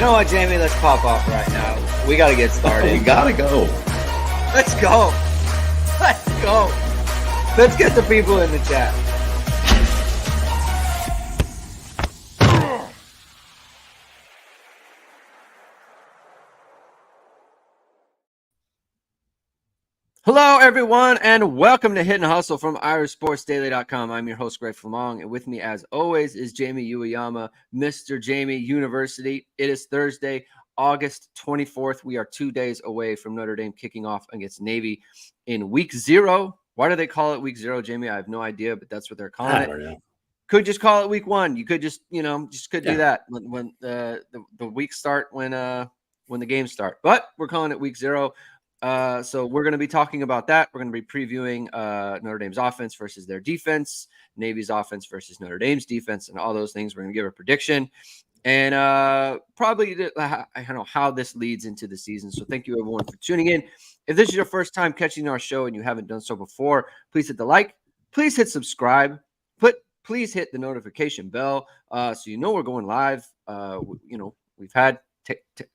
know what, Jamie? Let's pop off right now. We got to get started. We got to go. Let's go. Let's go. Let's get the people in the chat. Hello, everyone, and welcome to Hit and Hustle from IrishSportsDaily.com. I'm your host, Greg Flamong, and with me, as always, is Jamie Uwayama, Mr. Jamie University. It is Thursday, August 24th. We are 2 days away from Notre Dame kicking off against Navy in Week 0. Why do they call it Week 0, Jamie? I have no idea, but that's what they're calling it. Know. Could just call it Week 1. You could just, do that when the weeks start when the games start. But we're calling it Week 0. So we're going to be talking about that. We're going to be previewing Notre Dame's offense versus their defense, Navy's offense versus Notre Dame's defense, and all those things. We're going to give a prediction and probably I don't know how this leads into the season. So thank you, everyone, for tuning in. If this is your first time catching our show and you haven't done so before, please hit the like. Please hit subscribe. Please hit the notification bell so you know we're going live. We've had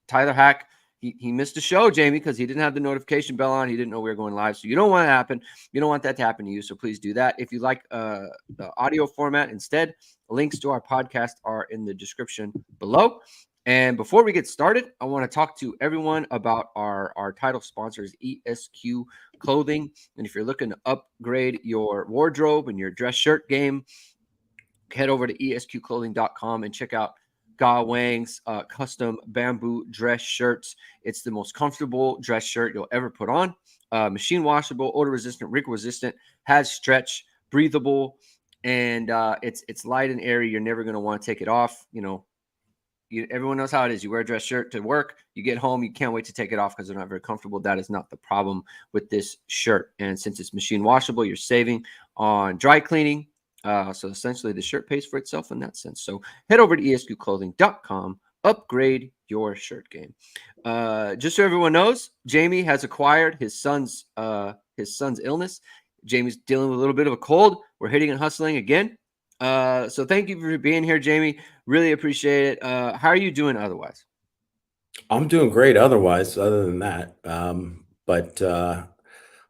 Tyler Hack. He missed a show, Jamie, because he didn't have the notification bell on. He didn't know we were going live. So you don't want it to happen. You don't want that to happen to you. So please do that. If you like the audio format instead, links to our podcast are in the description below. And before we get started, I want to talk to everyone about our title sponsors, ESQ Clothing. And if you're looking to upgrade your wardrobe and your dress shirt game, head over to esqclothing.com and check out Ga Wang's custom bamboo dress shirts. It's the most comfortable dress shirt you'll ever put on. Machine washable, odor resistant, wrinkle resistant, has stretch, breathable, and it's light and airy. You're never going to want to take it off. Everyone knows how it is. You wear a dress shirt to work, you get home, you can't wait to take it off because they're not very comfortable. That is not the problem with this shirt. And since it's machine washable, you're saving on dry cleaning. So essentially the shirt pays for itself in that sense. So head over to esqclothing.com, upgrade your shirt game. Just so everyone knows, Jamie has acquired his son's illness. Jamie's dealing with a little bit of a cold. We're hitting and hustling again. So thank you for being here, Jamie. Really appreciate it. How are you doing otherwise? I'm doing great otherwise, other than that.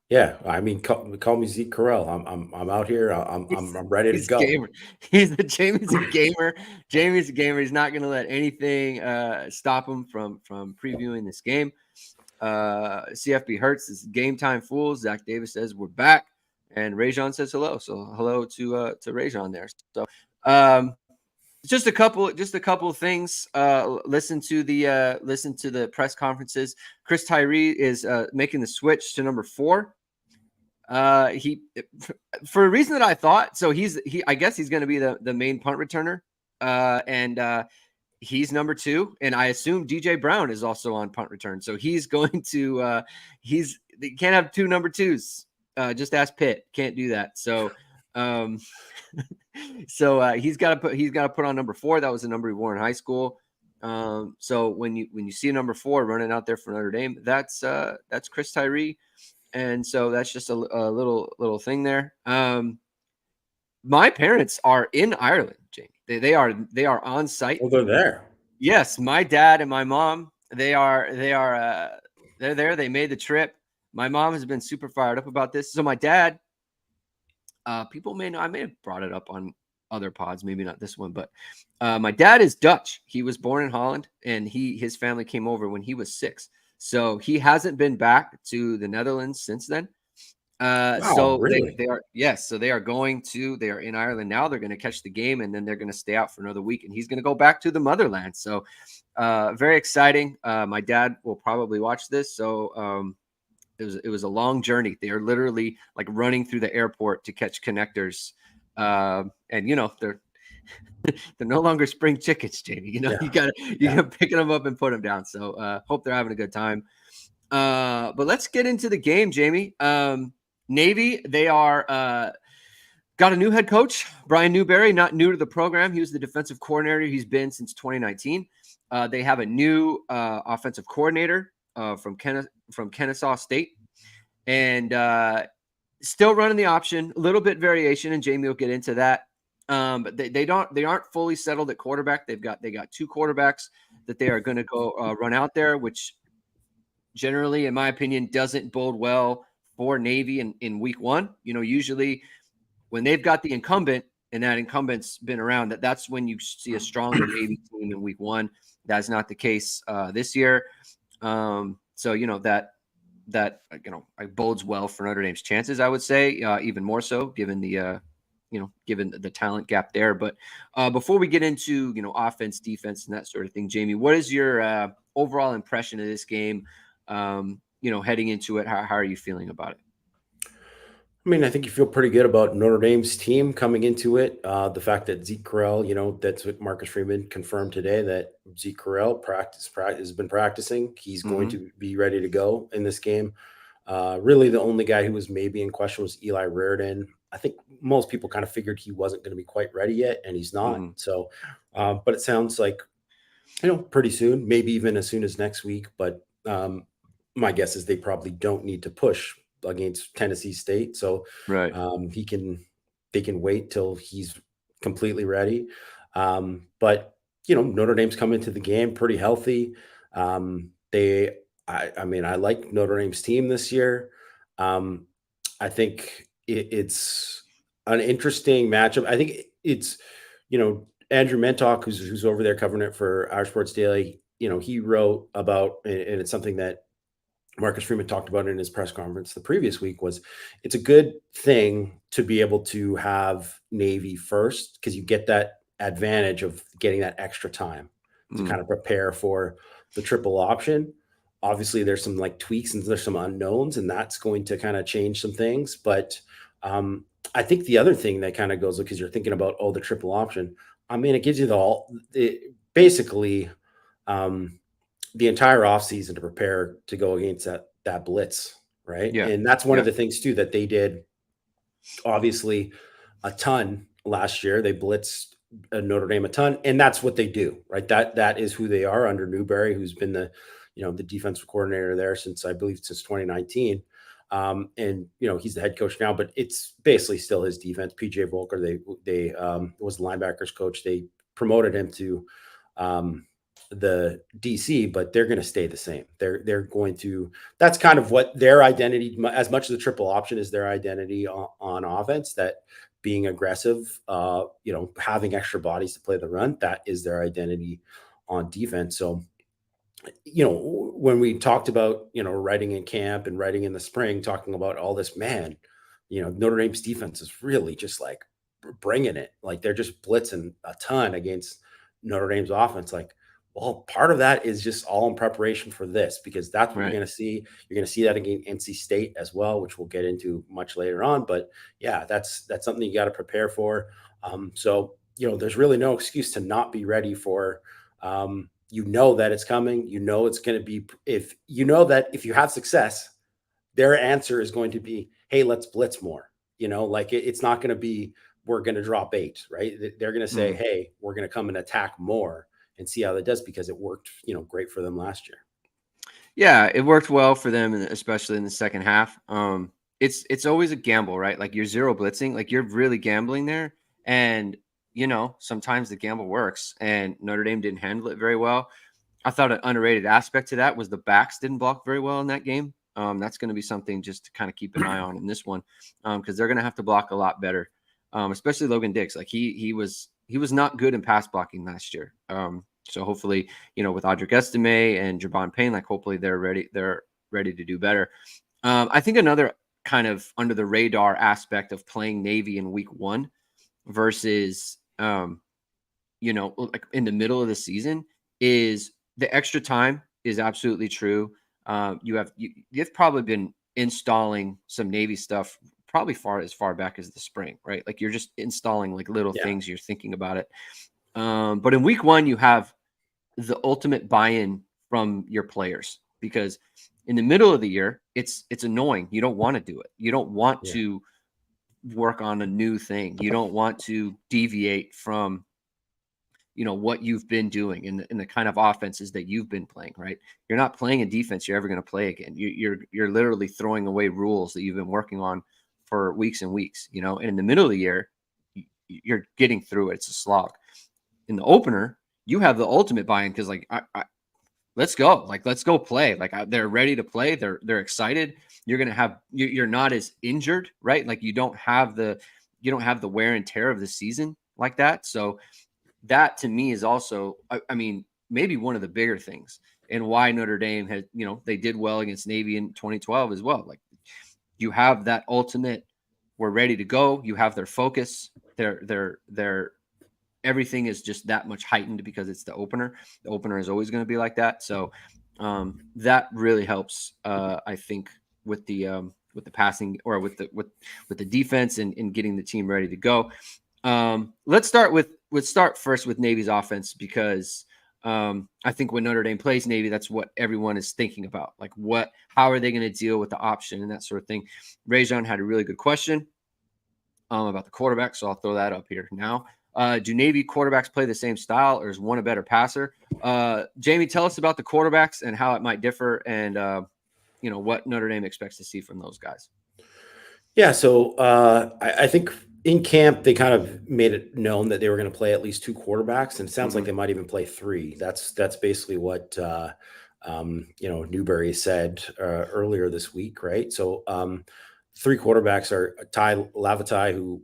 Yeah, I mean, call me Zeke Carell. I'm out here. I'm ready to go. Gamer. Jamie's a gamer. Jamie's a gamer. He's not going to let anything stop him from previewing this game. CFB Hurts is game time fools. Zach Davis says we're back, and Rajon says hello. So hello to Rajon there. So just a couple of things. Listen to the press conferences. Chris Tyree is making the switch to number 4. He, for a reason that I thought, so I guess he's going to be the main punt returner. And he's number 2. And I assume DJ Brown is also on punt return. So he's going to, they can't have 2 number 2s. Just ask Pitt. Can't do that. So, he's got to put on number 4. That was the number he wore in high school. So when you see a number 4 running out there for Notre Dame, that's Chris Tyree. And so that's just a little thing there. My parents are in Ireland, Jamie. They are on site. Oh, they're there. Yes, my dad and my mom, they're there. They made the trip. My mom has been super fired up about this. So my dad, people may know, I may have brought it up on other pods, maybe not this one, but my dad is Dutch. He was born in Holland, and his family came over when he was 6. So he hasn't been back to the Netherlands since then. Wow, so really? they are, yes. So they are in Ireland now. They're going to catch the game, and then they're going to stay out for another week, and he's going to go back to the motherland. So very exciting. My dad will probably watch this. So it was a long journey. They are literally like running through the airport to catch connectors. And they're no longer spring chickens, Jamie. You gotta picking them up and put them down. So hope they're having a good time. But let's get into the game, Jamie. Navy, they are got a new head coach, Brian Newberry, not new to the program. He was the defensive coordinator. He's been since 2019. They have a new offensive coordinator from Kennesaw State, and still running the option, a little bit variation, and Jamie will get into that. But they aren't fully settled at quarterback. They got 2 quarterbacks. that they are going to go run out there, which generally, in my opinion, doesn't bode well for Navy in week one. Usually when they've got the incumbent and that incumbent's been around, that's when you see a stronger Navy team in week one. That's not the case this year. So, that bodes well for Notre Dame's chances, I would say, even more so given the talent gap there. But before we get into, offense, defense, and that sort of thing, Jamie, what is your overall impression of this game? Heading into it, how are you feeling about it? I mean, I think you feel pretty good about Notre Dame's team coming into it. The fact that Zeke Correll, that's what Marcus Freeman confirmed today, that Zeke Correll has been practicing. He's going to be ready to go in this game. Really, the only guy who was maybe in question was Eli Reardon. I think most people kind of figured he wasn't going to be quite ready yet, and he's not. So, but it sounds like, pretty soon, maybe even as soon as next week. But my guess is they probably don't need to push against Tennessee State. So right. They can wait till he's completely ready. But Notre Dame's come into the game pretty healthy. I like Notre Dame's team this year. I think it's an interesting matchup. I think it's, Andrew Mentok, who's over there covering it for Our Sports Daily, he wrote about, and it's something that Marcus Freeman talked about in his press conference the previous week, was it's a good thing to be able to have Navy first, because you get that advantage of getting that extra time to kind of prepare for the triple option. Obviously, there's some tweaks and there's some unknowns, and that's going to kind of change some things. But I think the other thing that kind of goes, because you're thinking about, the triple option. I mean, it gives you basically the entire offseason to prepare to go against that blitz, right? Yeah. And that's one of the things too that they did, obviously, a ton last year. They blitzed Notre Dame a ton, and that's what they do, right? That is who they are under Newberry, who's been the defensive coordinator there since 2019. And he's the head coach now, but it's basically still his defense. PJ Volker, they was the linebackers coach. They promoted him to the DC, but they're going to stay the same. They're going to, that's kind of what their identity, as much as the triple option is their identity on offense, that being aggressive, having extra bodies to play the run, that is their identity on defense. So, when we talked about, writing in camp and writing in the spring, talking about all this, man, Notre Dame's defense is really just bringing it. They're just blitzing a ton against Notre Dame's offense. Well, part of that is just all in preparation for this, because that's what you're going to see. You're going to see that against NC State as well, which we'll get into much later on. But yeah, that's something you got to prepare for. So, there's really no excuse to not be ready for, that it's coming. It's going to be, if if you have success, their answer is going to be, hey, let's blitz more. It's not going to be, we're going to drop 8, right? They're going to say, hey, we're going to come and attack more and see how that does, because it worked, great for them last year. Yeah, it worked well for them, especially in the second half. It's always a gamble, right? You're zero blitzing, you're really gambling there. And, sometimes the gamble works, and Notre Dame didn't handle it very well. I thought an underrated aspect to that was the backs didn't block very well in that game. That's going to be something just to kind of keep an eye on in this one, because they're going to have to block a lot better, especially Logan Dix. He was not good in pass blocking last year. So hopefully, with Audric Estime and Javon Payne, hopefully they're ready to do better. I think another kind of under the radar aspect of playing Navy in week one versus, in the middle of the season is the extra time is absolutely true. You've probably been installing some Navy stuff probably as far back as the spring, right? You're just installing little things, you're thinking about it. But in week one, you have the ultimate buy-in from your players, because in the middle of the year, it's annoying. You don't want to do it. You don't want to work on a new thing. You don't want to deviate from, what you've been doing in the kind of offenses that you've been playing, right? You're not playing a defense you're ever going to play again. You're literally throwing away rules that you've been working on for weeks and weeks, and in the middle of the year, you're getting through it. It's a slog. In the opener, you have the ultimate buy-in because like let's go, like let's go play. Like they're ready to play. They're excited. You're gonna have you're not as injured, right? Like you don't have the wear and tear of the season like that. So that to me is also, I mean, maybe one of the bigger things and why Notre Dame had, they did well against Navy in 2012 as well. Like you have that ultimate, we're ready to go. You have their focus. Their everything is just that much heightened because it's the opener. The opener is always going to be like that. So that really helps, I think, with the passing or with the defense and getting the team ready to go. Let's start first with Navy's offense because I think when Notre Dame plays Navy, that's what everyone is thinking about. Like how are they going to deal with the option and that sort of thing? Rajon had a really good question about the quarterback, so I'll throw that up here now. Do Navy quarterbacks play the same style, or is one a better passer? Jamie, tell us about the quarterbacks and how it might differ, and what Notre Dame expects to see from those guys. Yeah, so I think in camp they kind of made it known that they were going to play at least 2 quarterbacks, and it sounds like they might even play 3. That's basically what Newberry said earlier this week, right? So 3 quarterbacks are Ty Lavatai, who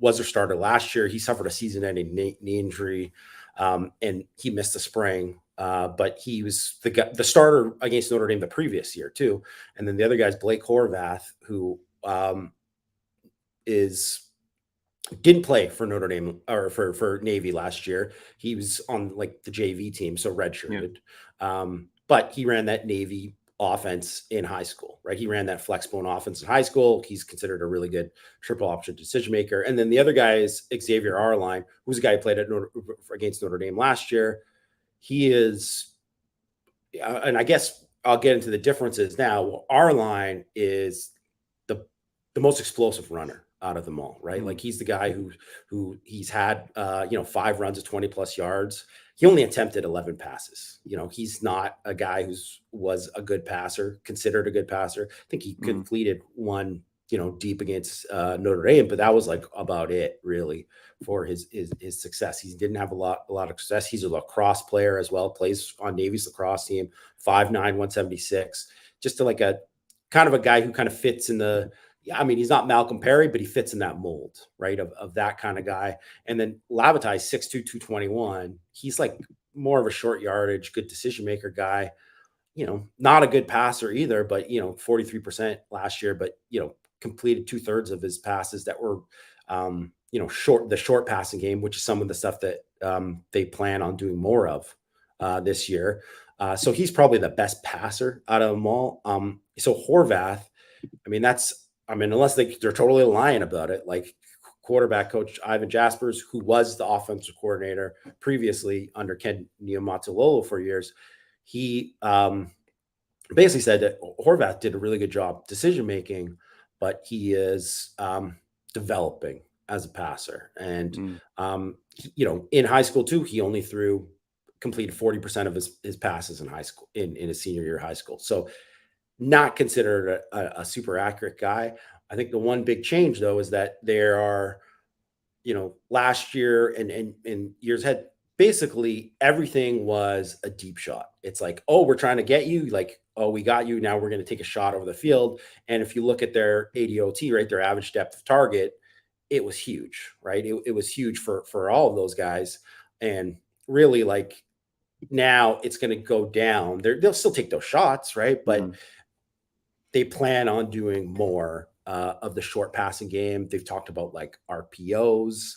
was their starter last year. He suffered a season-ending knee injury, and he missed the spring. But he was the starter against Notre Dame the previous year too. And then the other guy is Blake Horvath, who didn't play for Notre Dame or for Navy last year. He was on like the JV team, so redshirted. Yeah. But he ran that Navy offense in high school, right? He ran that flex bone offense in high school. He's considered a really good triple option decision maker. And then the other guy is Xavier Arline, who's a guy who played against Notre Dame last year. He is, and I guess I'll get into the differences now. Well, Arline is the most explosive runner out of them all, right? Like he's the guy who he's had 5 runs of 20 plus yards. He only attempted 11 passes. He's not a guy was a good passer, considered a good passer. I think he completed one, deep against Notre Dame, but that was like about it really for his success. He didn't have a lot of success. He's a lacrosse player as well, plays on Navy's lacrosse team, 5'9", 176, just like a kind of a guy who kind of fits in he's not Malcolm Perry, but he fits in that mold, right? Of that kind of guy. And then Lavatai, 6'2", 221. He's like more of a short yardage, good decision maker guy. Not a good passer either, but 43% last year, but completed 2/3 of his passes that were the short passing game, which is some of the stuff that they plan on doing more of this year. So he's probably the best passer out of them all. So Horvath, unless they're totally lying about it, like quarterback coach Ivan Jaspers, who was the offensive coordinator previously under Ken Niumatalolo for years, he basically said that Horvath did a really good job decision-making, but he is developing as a passer. And, in high school too, he only completed 40% of his passes in high school, in his senior year of high school. So not considered a super accurate guy. I think the one big change though is that there are, last year and years ahead, basically everything was a deep shot. It's like, oh, we're trying to get you, like, oh, we got you. Now we're going to take a shot over the field. And if you look at their ADOT, right, their average depth of target, it was huge, right? It was huge for all of those guys. And really, like, now it's going to go down. They'll still take those shots, right? But they plan on doing more of the short passing game. They've talked about like RPOs.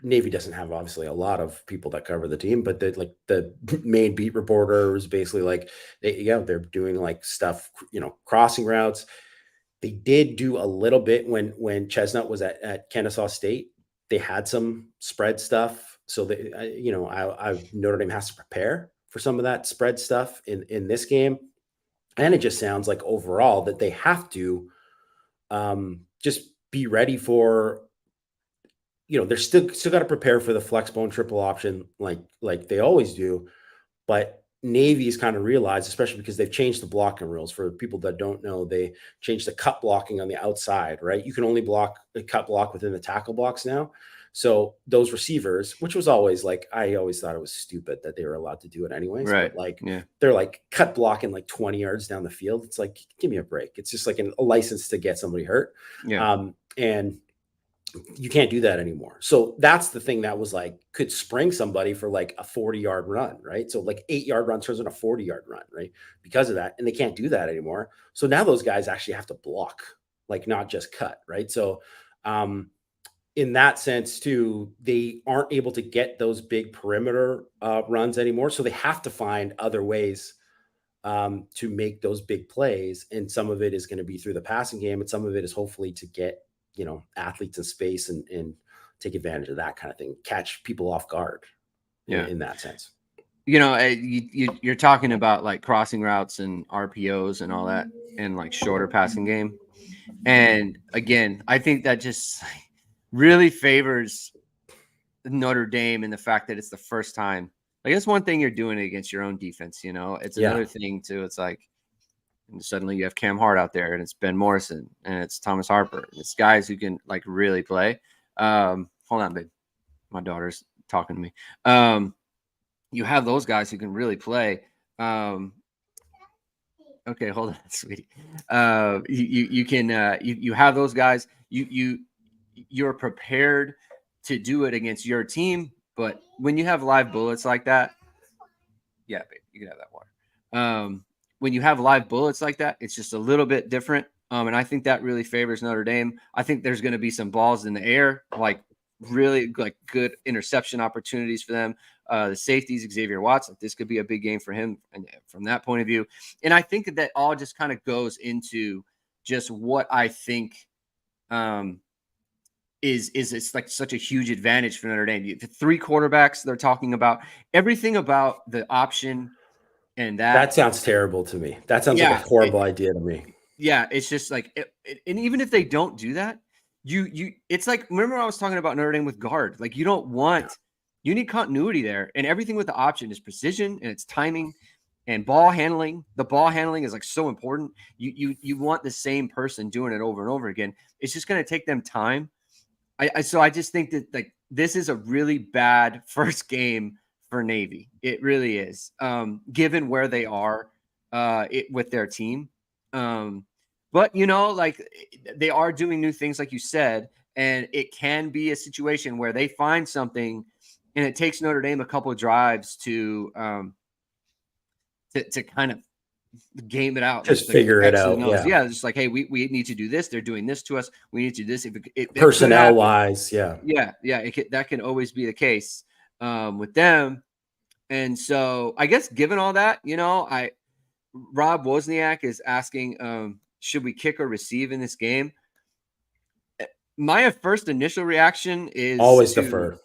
Navy doesn't have obviously a lot of people that cover the team, but the main beat reporter is basically like they're doing like stuff, crossing routes. They did do a little bit when Chestnut was at Kennesaw State. They had some spread stuff, so Notre Dame has to prepare for some of that spread stuff in this game. And it just sounds like overall that they have to just be ready for, they're still got to prepare for the flex bone triple option like they always do. But Navy's kind of realized, especially because they've changed the blocking rules. For people that don't know, they changed the cut blocking on the outside, right? You can only cut block within the tackle box now. So those receivers, which was always like, I always thought it was stupid that they were allowed to do it anyways. Right. But like, Yeah. they're like cut blocking like 20 yards down the field. It's like, give me a break. It's just like a license to get somebody hurt. Yeah. And you can't do that anymore. So that's the thing that was like, could spring somebody for like a 40-yard run, right? So like 8-yard run turns into a 40-yard run, right? Because of that. And they can't do that anymore. So now those guys actually have to block, like not just cut, right? So in that sense too, they aren't able to get those big perimeter runs anymore. So they have to find other ways to make those big plays. And some of it is going to be through the passing game. And some of it is hopefully to get, athletes in space and take advantage of that kind of thing, catch people off guard in that sense. You're talking about like crossing routes and RPOs and all that and like shorter passing game. And again, I think that just really favors Notre Dame in the fact that it's the first time. Like, it's one thing you're doing it against your own defense, it's another thing too. It's like, and suddenly you have Cam Hart out there, and it's Ben Morrison, and it's Thomas Harper. And it's guys who can like really play. Hold on, babe. My daughter's talking to me. You have those guys who can really play. Okay, hold on, sweetie. You can you have those guys. You're prepared to do it against your team, but when you have live bullets like that, yeah, babe, you can have that water. When you have live bullets like that, it's just a little bit different. And I think that really favors Notre Dame. I think there's going to be some balls in the air, like really like good interception opportunities for them. The safeties, Xavier Watts, like this could be a big game for him and from that point of view. And I think that all just kind of goes into just what I think is it's like such a huge advantage for Notre Dame. The 3 quarterbacks they're talking about, everything about the option. And that sounds terrible to me. That sounds like a horrible idea to me. Yeah, it's just like, and even if they don't do that, it's like, remember I was talking about Notre Dame with guard. Like you need continuity there, and everything with the option is precision and it's timing and ball handling. The ball handling is like so important. You want the same person doing it over and over again. It's just going to take them time. So I just think that like this is a really bad first game for Navy. It really is, given where they are with their team. But, like they are doing new things, like you said, and it can be a situation where they find something and it takes Notre Dame a couple of drives to kind of game it out. Just figure it out. Yeah. Just like, hey, we need to do this. They're doing this to us. We need to do this. Personnel wise. Yeah. That can always be the case with them. And so I guess given all that, Rob Wozniak is asking, should we kick or receive in this game? My first initial reaction is always defer.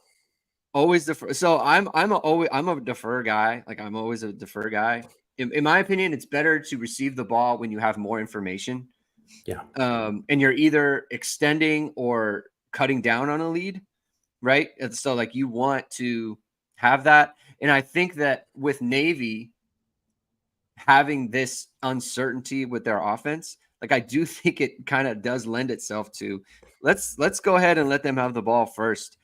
Always defer. So I'm a defer guy. Like I'm always a defer guy. In my opinion, it's better to receive the ball when you have more information. Yeah. And you're either extending or cutting down on a lead, right? And so like you want to have that. And I think that with Navy having this uncertainty with their offense, like I do think it kind of does lend itself to let's go ahead and let them have the ball first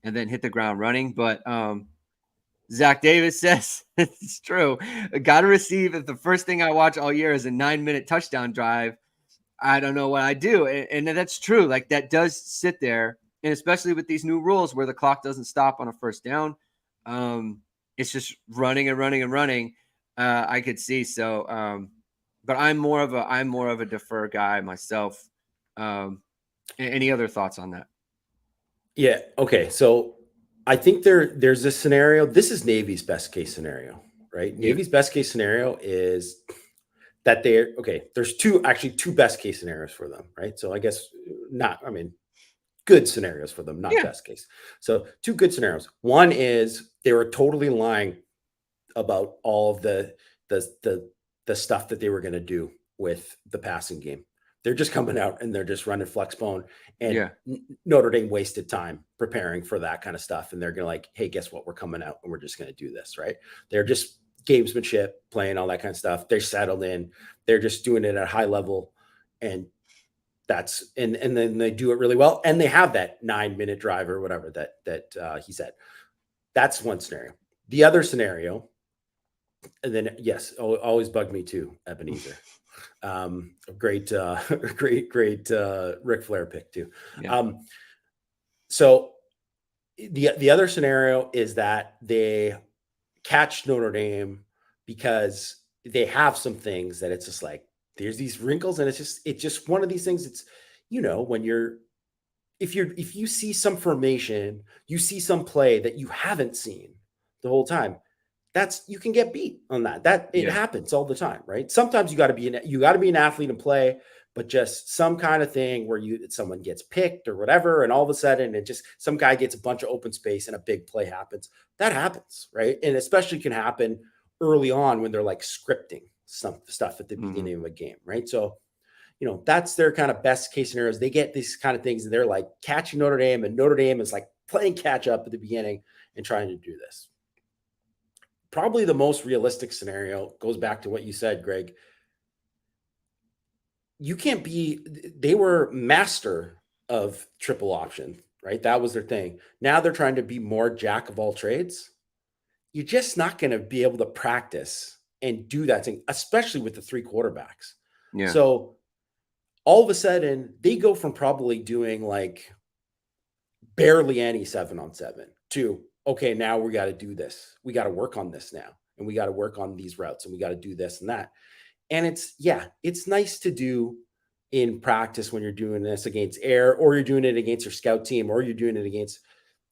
and then hit the ground running. But Zach Davis says it's true. Got to receive. If the first thing I watch all year is a 9-minute touchdown drive, I don't know what I do. And that's true. Like that does sit there. And especially with these new rules where the clock doesn't stop on a first down, it's just running and running and running. I could see. So, but I'm more of a defer guy myself. Any other thoughts on that? Yeah. Okay. So I think there's this scenario. This is Navy's best case scenario, right? Yeah. Navy's best case scenario is that there's two best case scenarios for them, right? So I guess good scenarios for them, not best case. So 2 good scenarios. One is they were totally lying about all of the stuff that they were going to do with the passing game. They're just coming out and they're just running flex bone, and Notre Dame wasted time preparing for that kind of stuff. And they're going to like, hey, guess what? We're coming out and we're just going to do this, right? They're just gamesmanship, playing all that kind of stuff. They're settled in. They're just doing it at a high level. And and then they do it really well, and they have that 9-minute drive or whatever that he said. That's one scenario. The other scenario, and then yes, always bugged me too, Ebenezer. Great Ric Flair pick too. Yeah. So the other scenario is that they catch Notre Dame because they have some things that it's just like there's these wrinkles, and it's just one of these things. It's, when if you see some formation, you see some play that you haven't seen the whole time, you can get beat on that. It happens all the time, right? Sometimes you got to be an athlete and play, but just some kind of thing where someone gets picked or whatever, and all of a sudden some guy gets a bunch of open space and a big play happens. That happens, right? And especially can happen early on when they're like scripting some stuff at the beginning of a game, right? So, that's their kind of best case scenarios. They get these kind of things, and they're like catching Notre Dame, and Notre Dame is like playing catch up at the beginning and trying to do this. Probably the most realistic scenario goes back to what you said, Greg. They were master of triple option, right? That was their thing. Now they're trying to be more jack of all trades. You're just not going to be able to practice and do that thing, especially with the 3 quarterbacks. Yeah. So all of a sudden they go from probably doing like barely any 7-on-7 to, okay, now we got to do this. We got to work on this now, and we got to work on these routes, and we got to do this and that. And it's nice to do in practice when you're doing this against air, or you're doing it against your scout team, or you're doing it against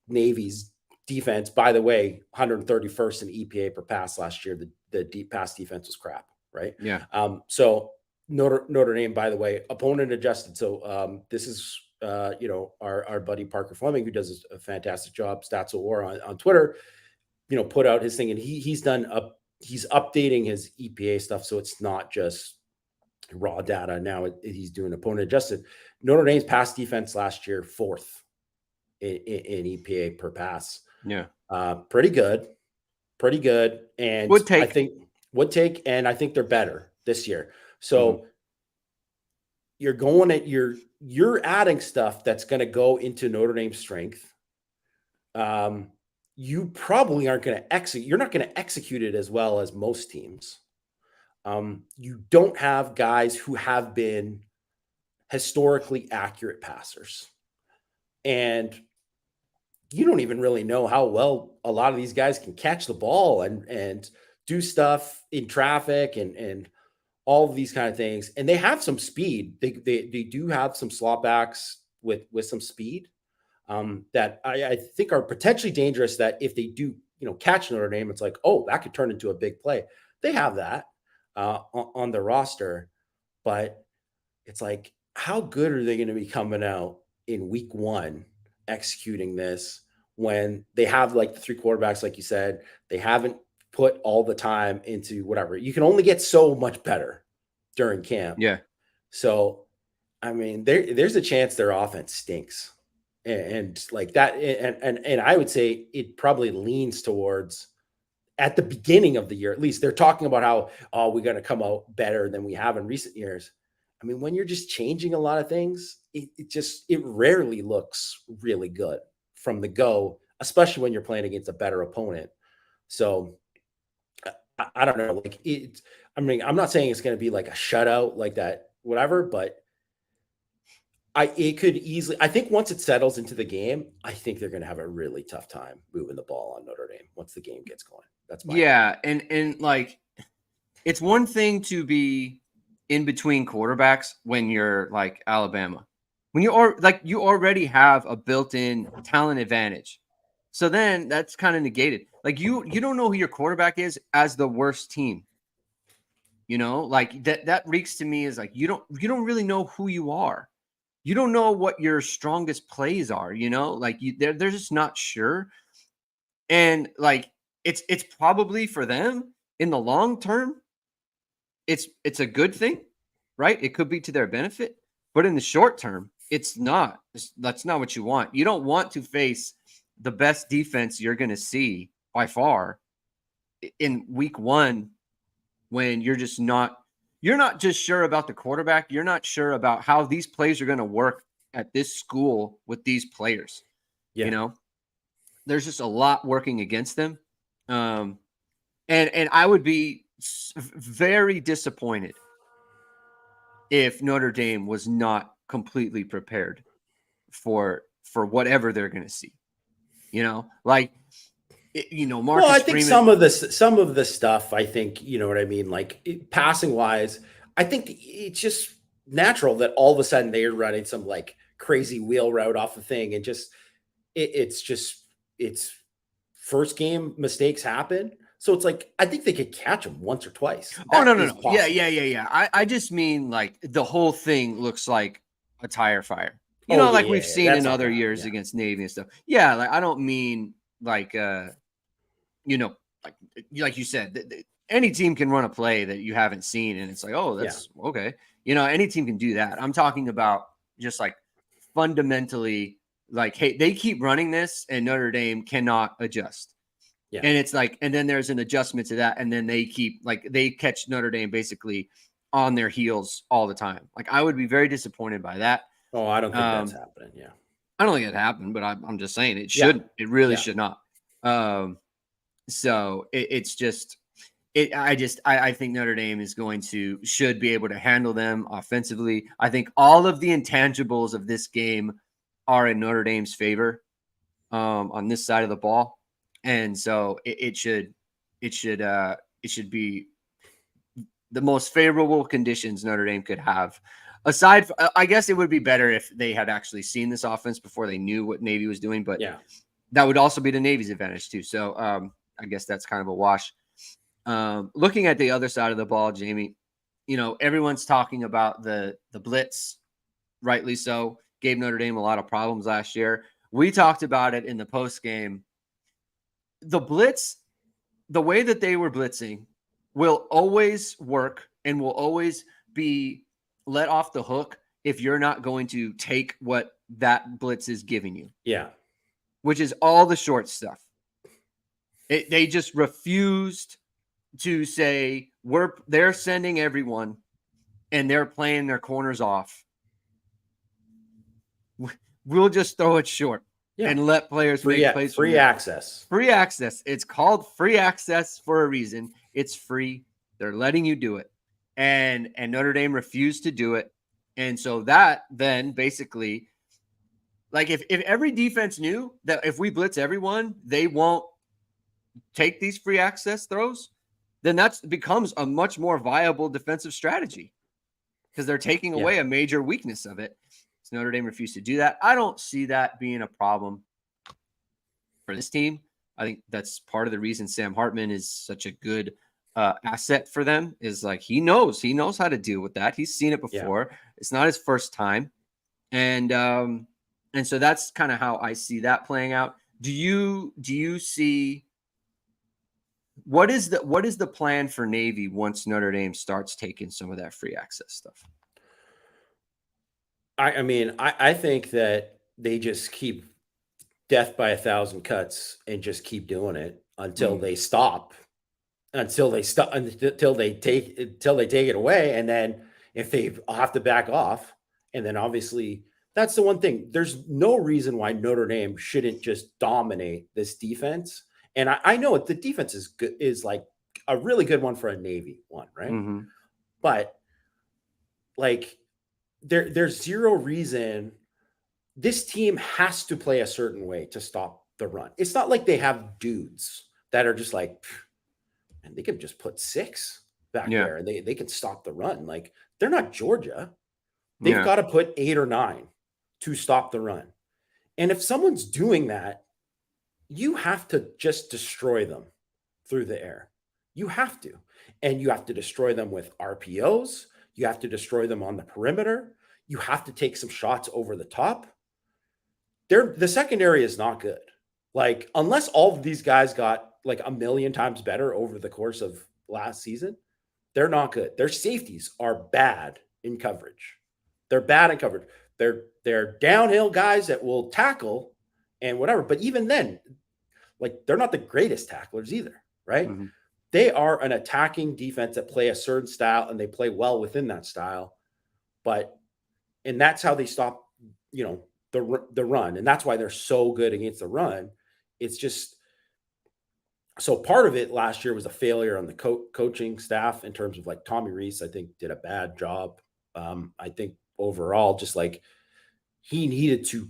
Navy's defense. By the way, 131st in EPA per pass last year. The deep pass defense was crap, right? Yeah. So Notre Dame, by the way, opponent adjusted. So this is our buddy Parker Fleming, who does a fantastic job, Stats of War on Twitter, put out his thing, and he's updating his EPA stuff, so it's not just raw data now. He's doing opponent adjusted. Notre Dame's pass defense last year 4th in EPA per pass. Yeah, pretty good, and Would take. And I think they're better this year. So you're adding stuff that's going to go into Notre Dame's strength. You probably aren't going to execute. You're not going to execute it as well as most teams. You don't have guys who have been historically accurate passers, and you don't even really know how well a lot of these guys can catch the ball and do stuff in traffic and all of these kind of things. And they have some speed. They do have some slot backs with some speed that I think are potentially dangerous, that if they do, catch Notre Dame, it's like, oh, that could turn into a big play. They have that on the roster, but it's like, how good are they going to be coming out in week 1 executing this when they have like the 3 quarterbacks, like you said, they haven't put all the time into whatever. You can only get so much better during camp. Yeah. So, I mean, there's a chance their offense stinks. And like that, and I would say it probably leans towards, at the beginning of the year, at least, they're talking about how, oh, we're going to come out better than we have in recent years. I mean, when you're just changing a lot of things, it rarely looks really good from the go, especially when you're playing against a better opponent. So I don't know, like I'm not saying it's going to be like a shutout like that, whatever, but I think once it settles into the game, I think they're going to have a really tough time moving the ball on Notre Dame once the game gets going. That's my opinion. And like, it's one thing to be in between quarterbacks when you're like Alabama, when you already have a built-in talent advantage. So then that's kind of negated. Like you don't know who your quarterback is as the worst team. Like that reeks to me as like, you don't really know who you are. You don't know what your strongest plays are, like they're just not sure. And like, it's probably for them in the long term, it's a good thing, right? It could be to their benefit, but in the short term, it's not. That's not what you want. You don't want to face the best defense you're going to see by far in week 1 when you're just not you're not just sure about the quarterback. You're not sure about how these plays are going to work at this school with these players. Yeah. You know, there's just a lot working against them. And I would be very disappointed if Notre Dame was not completely prepared for whatever they're going to see. You know, like, Marcus Well, I think Freeman. some of the stuff, I think, you know what I mean? Like passing wise, I think it's just natural that all of a sudden they're running some like crazy wheel route off the thing. And just, it's first game mistakes happen. So it's like, I think they could catch them once or twice. Oh, That no. is possible. Yeah. I just mean like the whole thing looks like a tire fire. Yeah, we've seen that's in not other bad, years yeah. against Navy and stuff. Yeah, like I don't mean like like you said, any team can run a play that you haven't seen, and it's like, oh, that's okay. Any team can do that. I'm talking about just like fundamentally, like, hey, they keep running this, and Notre Dame cannot adjust. Yeah. And it's like, and then there's an adjustment to that, and then they catch Notre Dame basically on their heels all the time. Like, I would be very disappointed by that. Oh, I don't think that's happening. Yeah. I don't think it happened, but I'm just saying it should. It really should not. So it's just I think Notre Dame should be able to handle them offensively. I think all of the intangibles of this game are in Notre Dame's favor on this side of the ball. And so it should be the most favorable conditions Notre Dame could have. Aside from, I guess it would be better if they had actually seen this offense before they knew what Navy was doing, but that would also be the Navy's advantage too. So I guess that's kind of a wash. Looking at the other side of the ball, Jamie, everyone's talking about the blitz, rightly so. Gave Notre Dame a lot of problems last year. We talked about it in the post game. The blitz, the way that they were blitzing, will always work and will always be let off the hook if you're not going to take what that blitz is giving you. Yeah. Which is all the short stuff. They just refused to say they're sending everyone and they're playing their corners off. We'll just throw it short and let players make plays. Free access. Free access. It's called free access for a reason. It's free. They're letting you do it. And Notre Dame refused to do it. And so that then basically, like if every defense knew that if we blitz everyone, they won't take these free access throws, then that becomes a much more viable defensive strategy because they're taking away a major weakness of it. So Notre Dame refused to do that. I don't see that being a problem for this team. I think that's part of the reason Sam Hartman is such a good asset for them is like he knows how to deal with that. He's seen it before. Yeah. It's not his first time. And so that's kind of how I see that playing out. Do you see what is the plan for Navy once Notre Dame starts taking some of that free access stuff? I think that they just keep death by 1,000 cuts and just keep doing it until they stop, until they take it away. And then if they have to back off, and then obviously that's the one thing. There's no reason why Notre Dame shouldn't just dominate this defense. And I know the defense is good, is like a really good one for a Navy one, right? Mm-hmm. But like there's zero reason this team has to play a certain way to stop the run. It's not like they have dudes that are just like, and they can just put 6 back there and they can stop the run. Like they're not Georgia. They've got to put 8 or 9 to stop the run. And if someone's doing that, you have to just destroy them through the air. You have to. And you have to destroy them with RPOs. You have to destroy them on the perimeter. You have to take some shots over the top. The secondary is not good. Like, unless all of these guys got like a million times better over the course of last season, they're not good. Their safeties are bad in coverage. They're bad in coverage. They're downhill guys that will tackle and whatever. But even then, like, they're not the greatest tacklers either, right? Mm-hmm. they are an attacking defense that play a certain style and they play well within that style. And that's how they stop, the run. And that's why they're so good against the run. It's just, so part of it last year was a failure on the coaching staff in terms of like Tommy Rees, I think did a bad job. I think overall, just like he needed to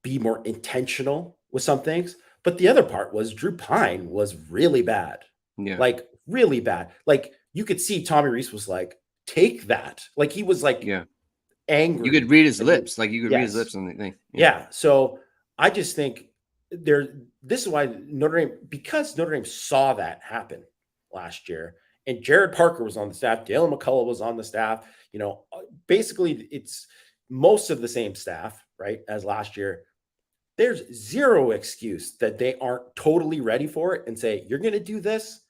be more intentional with some things. But the other part was Drew Pine was really bad. Yeah. Like really bad. Like you could see Tommy Rees was like, take that. Like he was like angry. You could read his lips. Like you could read his lips on the thing. Yeah. So I just think this is why Notre Dame saw that happen last year. And Jared Parker was on the staff. Dalen McCullough was on the staff. Basically it's most of the same staff, right, as last year. There's zero excuse that they aren't totally ready for it and say, you're going to do this.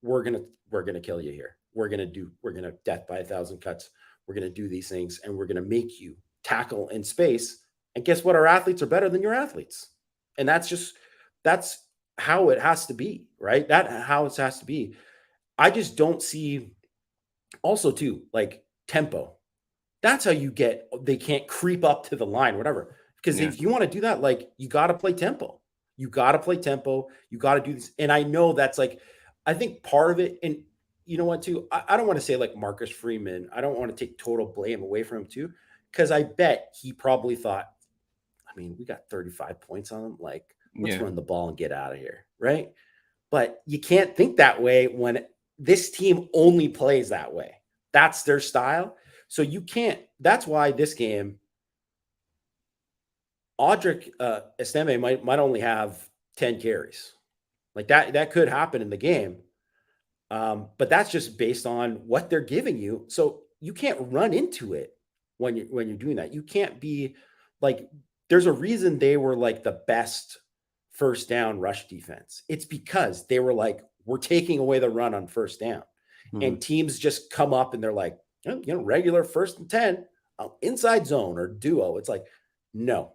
We're going to kill you here. We're going to death by 1,000 cuts. We're going to do these things and we're going to make you tackle in space. And guess what? Our athletes are better than your athletes. And that's how it has to be, right? How it has to be. I just don't see also too, like tempo. That's how they can't creep up to the line, whatever. Because if you want to do that, like you got to play tempo. You got to play tempo. You got to do this. And I know that's like, I think part of it, and you know what too, I don't want to say like Marcus Freeman. I don't want to take total blame away from him too. Because I bet he probably thought, I mean, we got 35 points on him. Like, let's run the ball and get out of here. Right. But you can't think that way when this team only plays that way. That's their style. So you can't, that's why this game, Audric Esteme might only have 10 carries. Like that could happen in the game. But that's just based on what they're giving you. So you can't run into it when you're doing that. You can't be like, there's a reason they were like the best first down rush defense. It's because they were like, we're taking away the run on first down. Mm-hmm. And teams just come up and they're like, regular 1st and 10, inside zone or duo. It's like, no,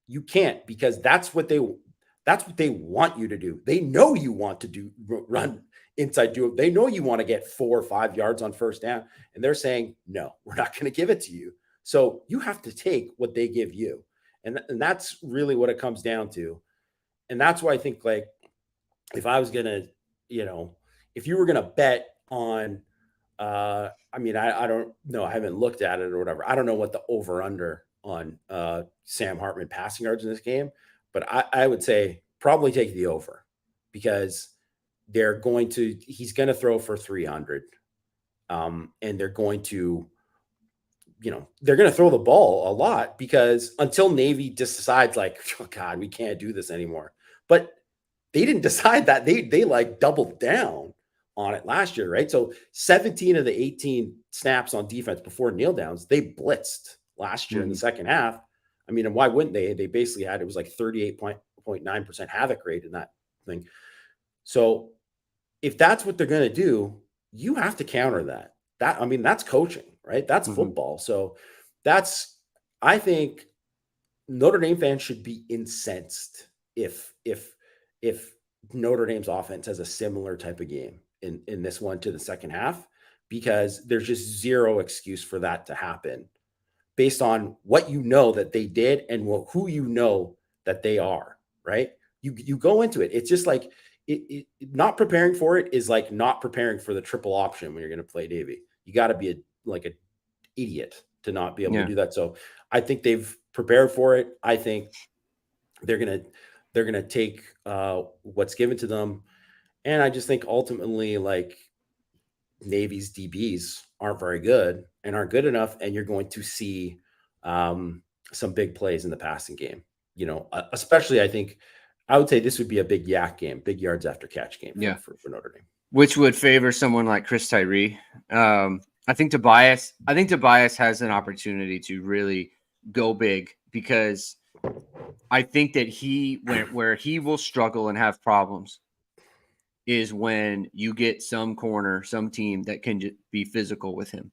you can't, because that's what they want you to do. They know you want to run inside duo. They know you want to get 4 or 5 yards on first down. And they're saying, no, we're not going to give it to you. So you have to take what they give you. And that's really what it comes down to. And that's why I think, like, if I was going to, if you were going to bet on, I don't know. I haven't looked at it or whatever. I don't know what the over under on Sam Hartman passing yards in this game, but I would say probably take the over, because he's going to throw for 300. And they're going to, they're going to throw the ball a lot, because until Navy just decides like, oh God, we can't do this anymore. But they didn't decide that. They like doubled down on it last year, right? So 17 of the 18 snaps on defense before kneel downs, they blitzed last year in the second half. I mean, and why wouldn't they? They basically had, it was like 38.9% havoc rate in that thing. So if that's what they're going to do, you have to counter that. That's coaching, right? That's football. So I think Notre Dame fans should be incensed if Notre Dame's offense has a similar type of game in this one to the second half, because there's just zero excuse for that to happen based on what that they did and who that they are, right? You go into it. It's just like not preparing for it is like not preparing for the triple option when you're going to play Navy. You got to be an idiot to not be able to do that. So I think they've prepared for it. I think they're going to take what's given to them. And I just think ultimately, like, Navy's DBs aren't very good and aren't good enough. And you're going to see some big plays in the passing game, especially I would say this would be a big yak game, big yards after catch game for Notre Dame. Which would favor someone like Chris Tyree. I think Tobias has an opportunity to really go big, because I think that where he will struggle and have problems is when you get some team that can just be physical with him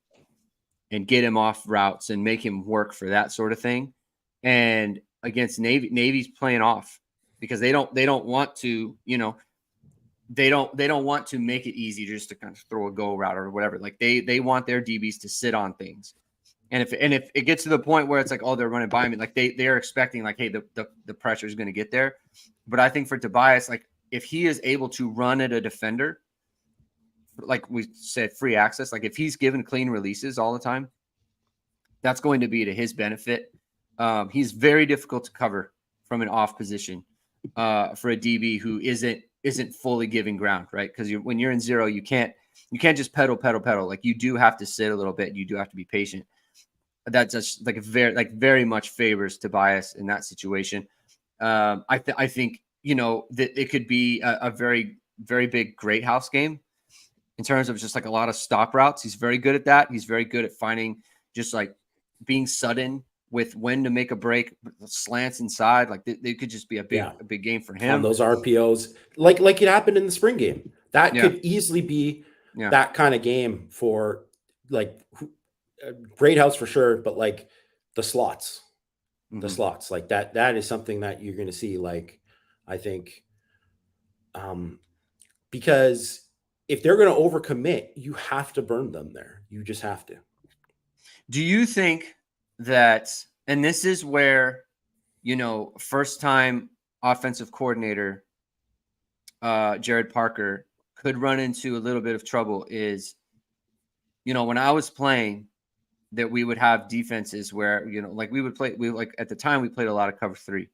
and get him off routes and make him work for that sort of thing. And against Navy's playing off, because they don't want to, they don't want to make it easy just to kind of throw a go route or whatever. Like they want their DBs to sit on things. And if it gets to the point where it's like, oh, they're running by me, like they're expecting like, hey, the pressure is going to get there. But I think for Tobias, like if he is able to run at a defender, like we said, free access, like if he's given clean releases all the time, that's going to be to his benefit. He's very difficult to cover from an off position for a DB who isn't fully giving ground, right? Because when you're in zero, you can't just pedal. Like you do have to sit a little bit. You do have to be patient. That just like very much favors Tobias in that situation. I think that it could be a very, very big great house game in terms of just like a lot of stop routes. He's very good at that. He's very good at finding just like being sudden with when to make a break, slants inside. Like they could just be a big game for him. On those RPOs, like it happened in the spring game. That could easily be that kind of game for like great house for sure, but like the slots, like that is something that you're going to see. Like, I think, because if they're going to overcommit, you have to burn them there. You just have to. Do you think that, and this is where, first time offensive coordinator, Jared Parker could run into a little bit of trouble is, when I was playing, that we would have defenses where, like at the time we played a lot of cover 3.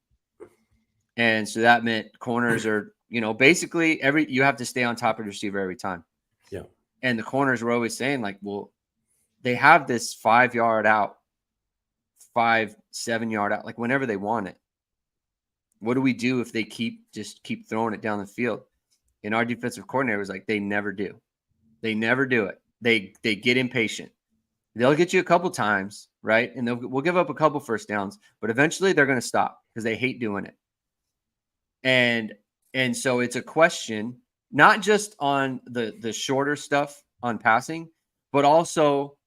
And so that meant corners are, basically you have to stay on top of the receiver every time. Yeah. And the corners were always saying like, well, they have this 5-yard out, 5-7 yard out, like whenever they want it. What do we do if they keep throwing it down the field? And our defensive coordinator was like, they never do. They never do it. They get impatient. They'll get you a couple times, right? And we'll give up a couple first downs, but eventually they're going to stop because they hate doing it. And so it's a question, not just on the shorter stuff on passing, but also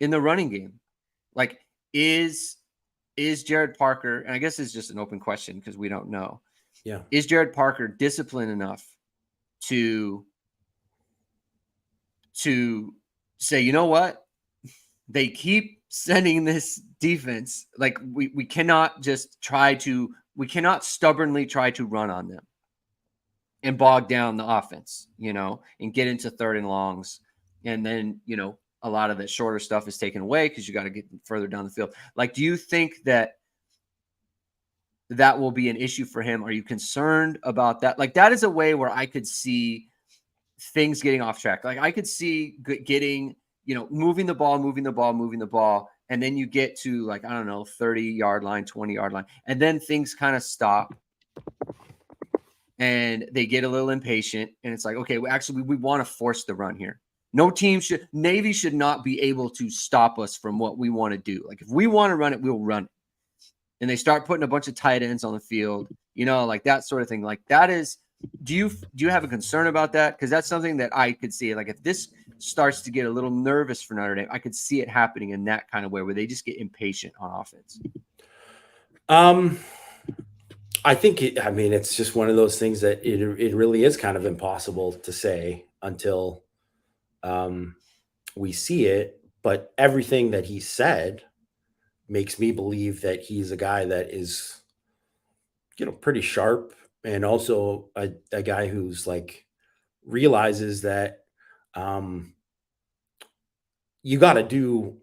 in the running game. Like, is Jared Parker, and I guess it's just an open question because we don't know. Yeah. Is Jared Parker disciplined enough to say, you know what? They keep sending this defense. Like we cannot stubbornly try to run on them and bog down the offense, and get into 3rd and longs. And then, a lot of the shorter stuff is taken away because you got to get further down the field. Like, do you think that will be an issue for him? Are you concerned about that? Like, that is a way where I could see things getting off track. Like I could see getting, moving the ball. And then you get to like, I don't know, 30-yard line, 20-yard line. And then things kind of stop and they get a little impatient. And it's like, okay, actually we want to force the run here. Navy should not be able to stop us from what we want to do. Like if we want to run it, we'll run it. And they start putting a bunch of tight ends on the field, like that sort of thing. Like that is, do you have a concern about that? Because that's something that I could see. Like if this starts to get a little nervous for Notre Dame, I could see it happening in that kind of way where they just get impatient on offense. I think it's just one of those things that it really is kind of impossible to say until we see it. But everything that he said makes me believe that he's a guy that is, pretty sharp. And also a guy who's like realizes that you got to do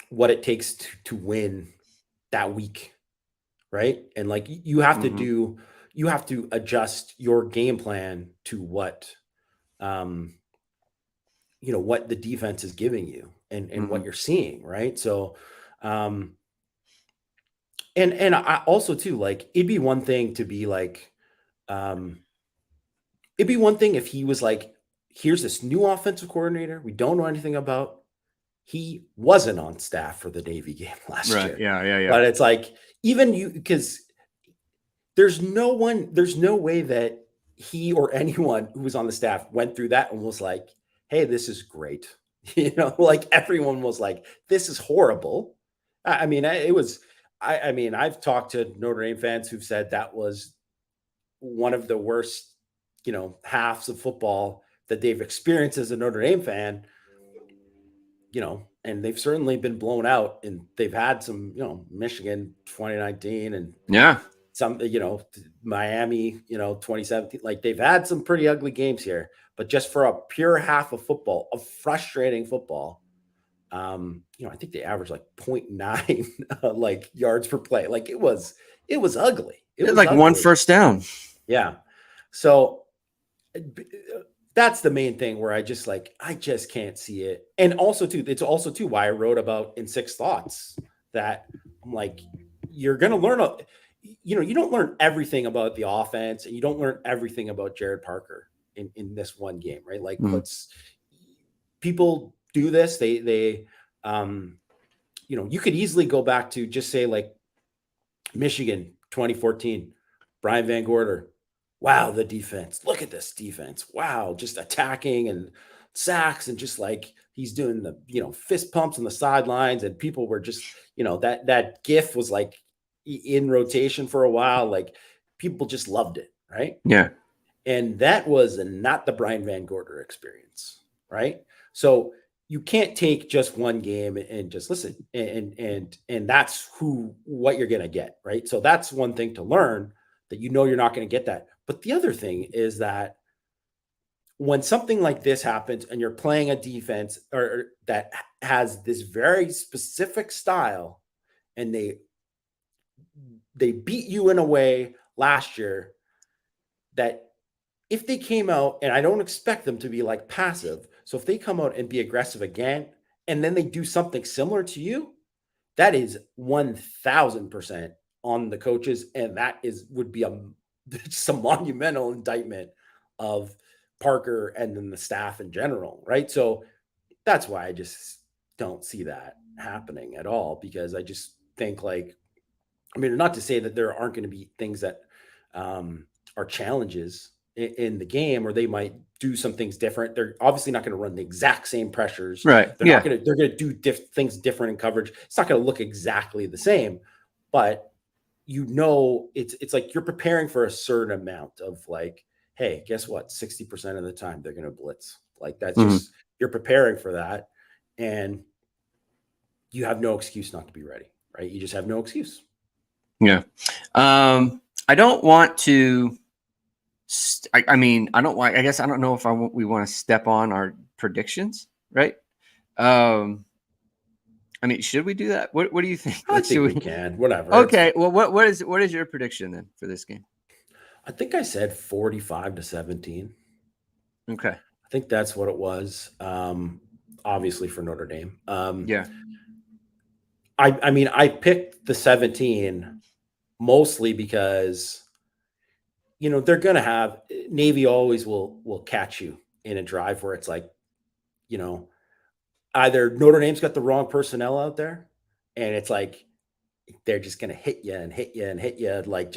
what it takes to win that week, right? And like you have to you have to adjust your game plan to what what the defense is giving you and what you're seeing, right? So and I also too, like, it'd be one thing to be like, it'd be one thing if he was like, here's this new offensive coordinator we don't know anything about. He wasn't on staff for the Navy game last year. Yeah. But it's like, even because there's no way that he or anyone who was on the staff went through that and was like, hey, this is great. Like everyone was like, this is horrible. I mean, I've talked to Notre Dame fans who've said that was one of the worst halves of football that they've experienced as a Notre Dame fan, and they've certainly been blown out, and they've had some, Michigan 2019 and Yeah. some, Miami, 2017, like they've had some pretty ugly games here, but just for a pure half of football, of frustrating football, I think they averaged like 0.9 like yards per play. Like it was ugly. It was like ugly. one first down. Yeah. So that's the main thing where I just can't see it. And also it's also why I wrote about in 6 thoughts that I'm like, you're going to learn, you don't learn everything about the offense, and you don't learn everything about Jared Parker in this one game, right? Like people do this. They you could easily go back to just say like Michigan 2014, Brian Van Gorder. Wow, the defense. Look at this defense. Wow, just attacking and sacks, and just like he's doing the, fist pumps on the sidelines, and people were just, that GIF was like in rotation for a while. Like people just loved it, right? Yeah. And that was not the Brian Van Gorder experience, right? So you can't take just one game and just listen, and that's what you're going to get, right? So that's one thing to learn, that you're not going to get that. But the other thing is that when something like this happens and you're playing a defense or that has this very specific style, and they beat you in a way last year that if they came out, and I don't expect them to be like passive. So if they come out and be aggressive again, and then they do something similar to you, that is 1000% on the coaches. And that would be just a monumental indictment of Parker and then the staff in general. Right. So that's why I just don't see that happening at all, because I just think not to say that there aren't going to be things that are challenges in the game, or they might do some things different. They're obviously not going to run the exact same pressures. Right. They're going to do things different in coverage. It's not going to look exactly the same, but it's like you're preparing for a certain amount of like, hey, guess what? 60% of the time they're going to blitz. Like that's just, you're preparing for that, and you have no excuse not to be ready, right? You just have no excuse. Yeah. I don't want to, I guess I don't know if we want to step on our predictions, right? Should we do that? What do you think? I think we can, whatever. Okay. Well, what is your prediction then for this game? I think I said 45-17. Okay. I think that's what it was. Obviously for Notre Dame. Yeah. I picked the 17 mostly because, they're going to have, Navy always will catch you in a drive where it's like, either Notre Dame's got the wrong personnel out there, and it's like, they're just going to hit you and hit you and hit you, like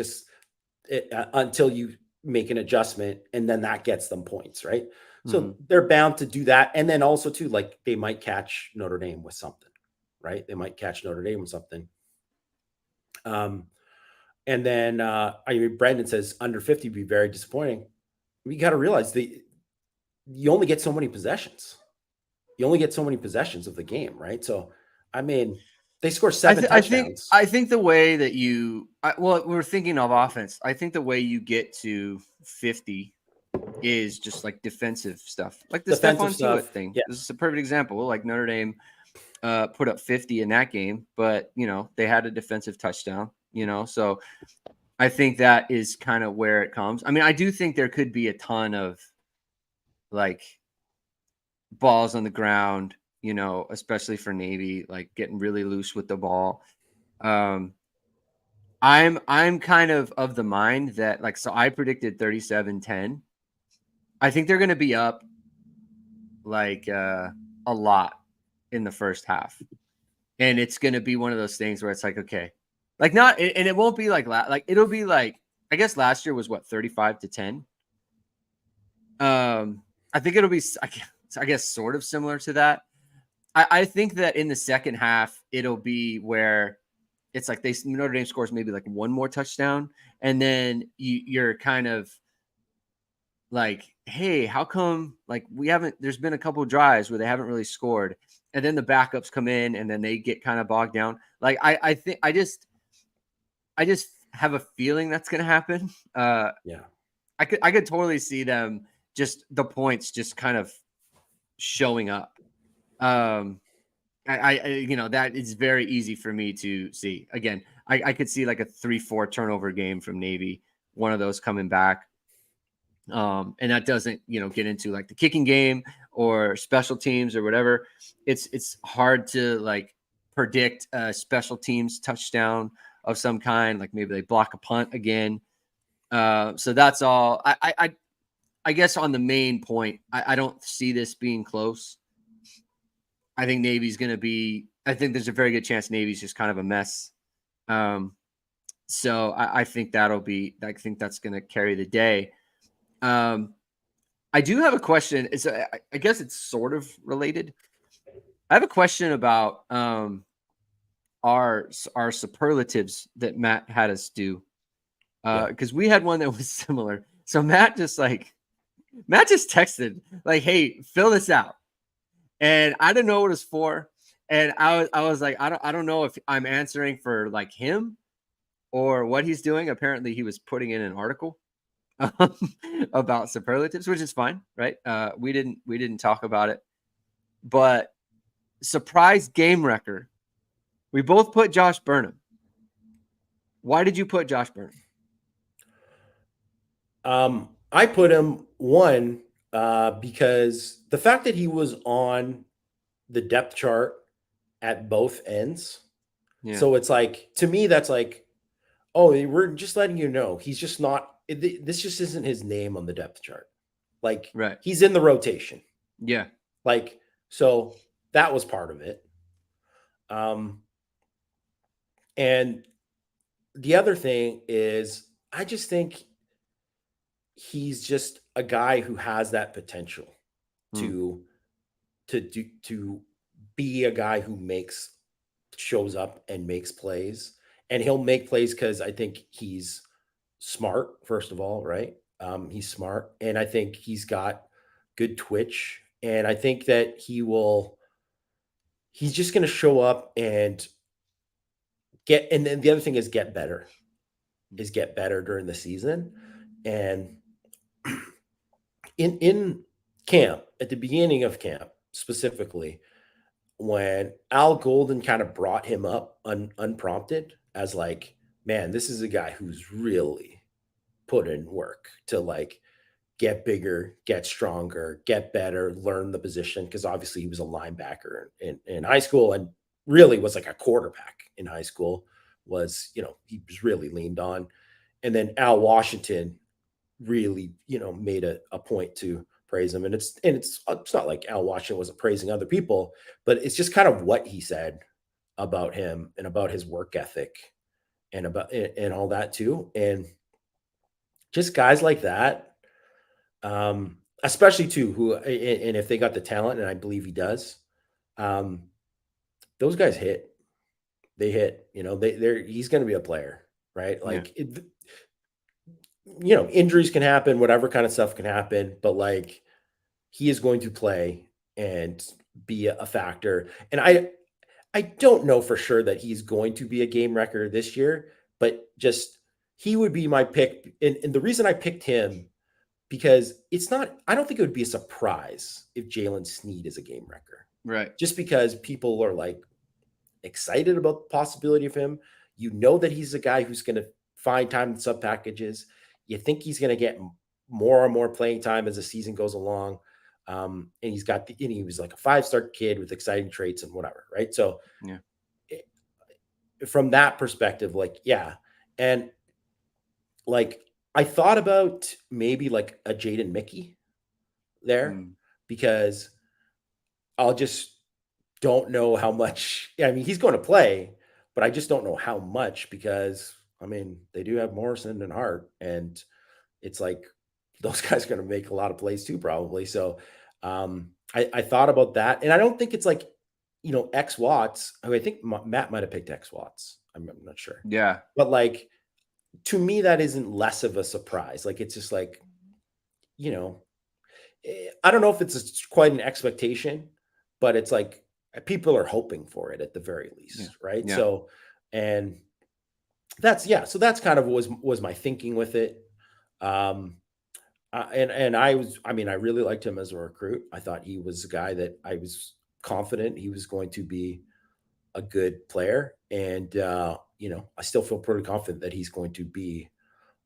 until you make an adjustment, and then that gets them points, right? So they're bound to do that. And then also too, like they might catch Notre Dame with something, right? They might catch Notre Dame with something. And then Brandon says under 50 would be very disappointing. You got to realize you only get so many possessions. You only get so many possessions of the game, right? So, they score 7 touchdowns. I think the way that we're thinking of offense. I think the way you get to 50 is just like defensive stuff, like the Stephon Tuitt thing. Yeah. This is a perfect example. Like Notre Dame put up 50 in that game, but they had a defensive touchdown. So I think that is kind of where it comes. I do think there could be a ton of like balls on the ground, especially for Navy, like getting really loose with the ball. I'm kind of the mind that so I predicted 37-10. I think they're going to be up a lot in the first half. And it's going to be one of those things where it's like, okay, and it won't be it'll be I guess last year was 35-10. I think it'll be, I guess sort of similar to that. I think that in the second half, it'll be where it's like Notre Dame scores maybe one more touchdown, and then you're kind of like, hey, how come like there's been a couple of drives where they haven't really scored, and then the backups come in and then they get kind of bogged down. Like I think I just have a feeling that's gonna happen. Yeah. I could totally see them just the points just kind of showing up. That is very easy for me to see. Again, I could see like a 3-4 turnover game from Navy, one of those coming back. And that doesn't, get into like the kicking game or special teams or whatever. It's hard to like predict a special teams touchdown of some kind. Like maybe they block a punt again. So that's all. I guess on the main point, I don't see this being close. I think Navy's going to be. I think there's a very good chance Navy's just kind of a mess. So I think that'll be. I think that's going to carry the day. I do have a question. I guess it's sort of related. I have a question about our superlatives that Matt had us do, because we had one that was similar. So Matt just texted like, "Hey, fill this out," and I didn't know what it was for, and I was like, I don't know if I'm answering for like him or what he's doing. Apparently, he was putting in an article about superlatives, which is fine, right? We didn't talk about it, but surprise game wrecker. We both put Josh Burnham. Why did you put Josh Burnham? I put him because the fact that he was on the depth chart at both ends. Yeah. So it's like, to me, that's like, oh, we're just letting you know he's just not. This just isn't his name on the depth chart. Like, right. He's in the rotation. Yeah. Like, so that was part of it. And the other thing is, I just think he's just a guy who has that potential to be a guy who shows up and makes plays, and he'll make plays because I think he's smart, first of all, right? He's smart, and I think he's got good twitch, and I think that he's just going to show up and and then the other thing is get better during the season. And in camp, at the beginning of camp, specifically, when Al Golden kind of brought him up unprompted as like, man, this is a guy who's really put in work to like get bigger, get stronger, get better, learn the position. Because obviously he was a linebacker in high school and really was like a quarterback in high school. He was really leaned on. And then Al Washington really, made a point to praise him. And it's not like Al Washington wasn't praising other people, but it's just kind of what he said about him and about his work ethic and all that too. And just guys like that, especially too, who, and if they got the talent, and I believe he does, those guys hit. They hit. He's going to be a player, right? Like, injuries can happen, whatever kind of stuff can happen, but like, he is going to play and be a factor. And I don't know for sure that he's going to be a game wrecker this year, but just he would be my pick. And the reason I picked him, because I don't think it would be a surprise if Jalen Sneed is a game wrecker. Right. Just because people are like excited about the possibility of him. That he's a guy who's going to find time in sub packages. You think he's going to get more and more playing time as the season goes along. And he was like a 5-star kid with exciting traits and whatever. Right. So from that perspective, like, yeah. And like, I thought about maybe like a Jaden Mickey there because I'll just don't know how much. I mean, he's going to play, but I just don't know how much because, I mean, they do have Morrison and Hart, and it's like those guys are going to make a lot of plays too, probably. So I thought about that, and I don't think it's like, X Watts. I think Matt might have picked X Watts. I'm not sure. Yeah. But like, to me, that isn't less of a surprise. Like, it's just like, you know, I don't know if it's quite an expectation, but it's like people are hoping for it at the very Yeah. least, right? Yeah. So, and so that's kind of was my thinking with it. Um, and I mean, I really liked him as a recruit. I thought he was a guy that I was confident he was going to be a good player, and I still feel pretty confident that he's going to be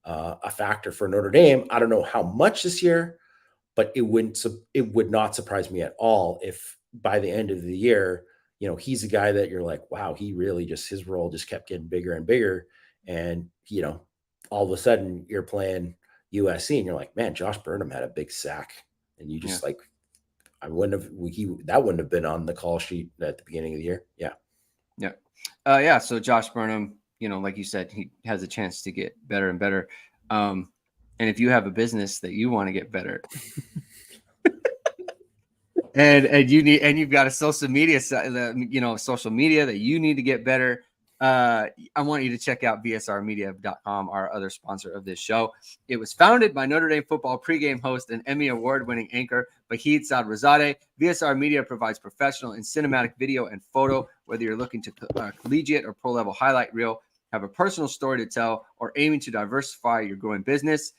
a factor for Notre Dame. I don't know how much this year, but it would not surprise me at all if by the end of the year, he's a guy that you're like, wow, he really his role just kept getting bigger and bigger, and all of a sudden you're playing USC and you're like, man, Josh Burnham had a big sack, and you just like, I wouldn't have that wouldn't have been on the call sheet at the beginning of the year. Yeah. So Josh Burnham, like you said, he has a chance to get better and better. And if you have a business that you want to get better, and you've got a social media social media that you need to get better, I want you to check out vsrmedia.com, our other sponsor of this show. It was founded by Notre Dame football pregame host and Emmy award-winning anchor Vahid Sadrazadeh. VSR Media provides professional and cinematic video and photo, whether you're looking to collegiate or pro-level highlight reel, have a personal story to tell, or aiming to diversify your growing business.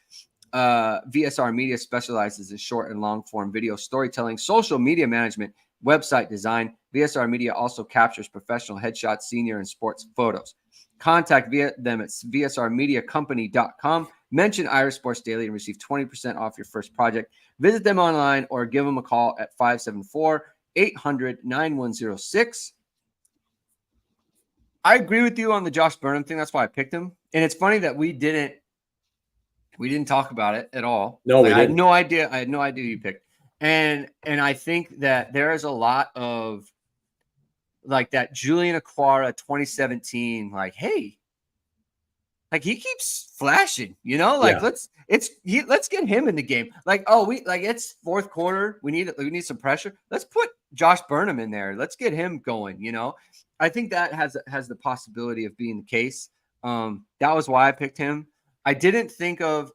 VSR Media specializes in short and long form video storytelling, social media management, website design. VSR Media also captures professional headshots, senior and sports photos. Contact them at vsrmediacompany.com. Mention Irish Sports Daily and receive 20% off your first project. Visit them online or give them a call at 574-800-9106. I agree with you on the Josh Burnham thing. That's why I picked him. And it's funny that we didn't talk about it at all. No, we didn't. I had no idea you picked. And I think that there is a lot of like that Julian Aquara 2017, like, hey, like he keeps flashing, let's get him in the game. Like, it's fourth quarter. We need some pressure. Let's put Josh Burnham in there. Let's get him going. I think that has the possibility of being the case. That was why I picked him. I didn't think of